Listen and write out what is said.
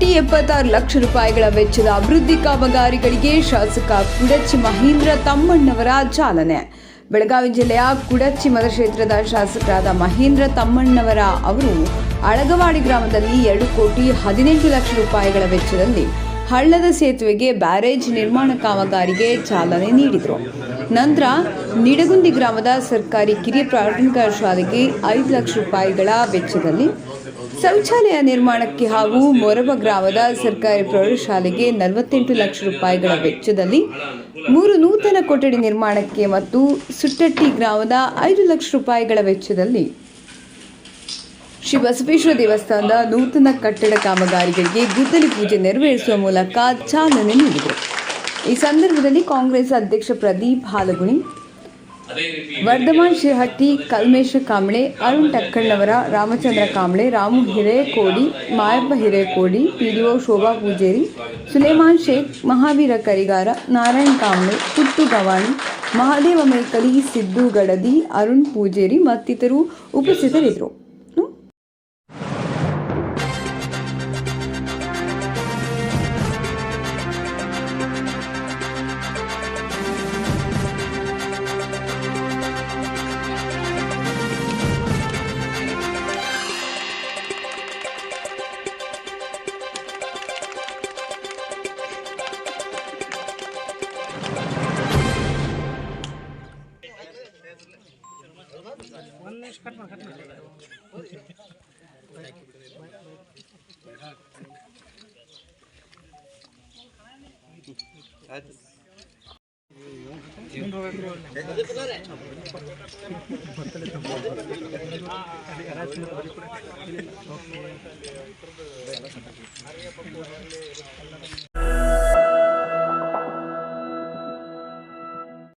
1,76 ಲಕ್ಷ ರೂಪಾಯಿಗಳ ವೆಚ್ಚದ ಅಭಿವೃದ್ಧಿ ಕಾಮಗಾರಿಗಳಿಗೆ ಶಾಸಕ ಕುಡಚಿ ಮಹೇಂದ್ರ ತಮ್ಮಣ್ಣವರ ಚಾಲನೆ. ಬೆಳಗಾವಿ ಜಿಲ್ಲೆಯ ಕುಡಚಿ ಮತಕ್ಷೇತ್ರದ ಶಾಸಕರಾದ ಮಹೇಂದ್ರ ತಮ್ಮಣ್ಣವರ ಅವರು ಅಳಗವಾಡಿ ಗ್ರಾಮದಲ್ಲಿ 2,18 ಲಕ್ಷ ರೂಪಾಯಿಗಳ ವೆಚ್ಚದಲ್ಲಿ ಹಳ್ಳದ ಸೇತುವೆಗೆ ಬ್ಯಾರೇಜ್ ನಿರ್ಮಾಣ ಕಾಮಗಾರಿಗೆ ಚಾಲನೆ ನೀಡಿದರು. ನಂತರ ನಿಡಗುಂದಿ ಗ್ರಾಮದ ಸರ್ಕಾರಿ ಕಿರಿಯ ಪ್ರಾಥಮಿಕ ಶಾಲೆಗೆ 5 ಲಕ್ಷ ರೂಪಾಯಿಗಳ ವೆಚ್ಚದಲ್ಲಿ ಶೌಚಾಲಯ ನಿರ್ಮಾಣಕ್ಕೆ ಹಾಗೂ ಮೊರಬ ಗ್ರಾಮದ ಸರ್ಕಾರಿ ಪ್ರೌಢಶಾಲೆಗೆ 48 ಲಕ್ಷ ರೂಪಾಯಿಗಳ ವೆಚ್ಚದಲ್ಲಿ 3 ನೂತನ ಕೊಠಡಿ ನಿರ್ಮಾಣಕ್ಕೆ ಮತ್ತು ಸುಟ್ಟಟ್ಟಿ ಗ್ರಾಮದ 5 ಲಕ್ಷ ರೂಪಾಯಿಗಳ ವೆಚ್ಚದಲ್ಲಿ ಶ್ರೀ ಬಸವೇಶ್ವರ ದೇವಸ್ಥಾನದ ನೂತನ ಕಟ್ಟಡ ಕಾಮಗಾರಿಗಳಿಗೆ ಗುದ್ದಲಿ ಪೂಜೆ ನೆರವೇರಿಸುವ ಮೂಲಕ ಚಾಲನೆ ನೀಡಿದರು. ಈ ಸಂದರ್ಭದಲ್ಲಿ ಕಾಂಗ್ರೆಸ್ ಅಧ್ಯಕ್ಷ ಪ್ರದೀಪ್ ಹಾಲಗುಣಿ, ವರ್ಧಮಾನ್ ಶಿರಹಟ್ಟಿ, ಕಲ್ಮೇಶ ಕಾಂಬ್ಳೆ, ಅರುಣ್ ಟಕ್ಕಣ್ಣವರ, ರಾಮಚಂದ್ರ ಕಾಂಬ್ಳೆ, ರಾಮು ಹಿರೇಕೋಡಿ, ಮಾಯಪ್ಪ ಹಿರೇಕೋಡಿ, ಪಿಡಿಒ ಶೋಭಾ ಪೂಜೇರಿ, ಸುಲೇಮಾನ್ ಶೇಖ್, ಮಹಾವೀರ ಕರಿಗಾರ, ನಾರಾಯಣ್ ಕಾಂಬ್ಳೆ, ಪುಟ್ಟು ಗವಾಣಿ, ಮಹಾದೇವ ಮೇಕಲಿ, ಸಿದ್ದು ಗಡದಿ, ಅರುಣ್ ಪೂಜೇರಿ ಮತ್ತಿತರರು ಉಪಸ್ಥಿತರಿದ್ದರು.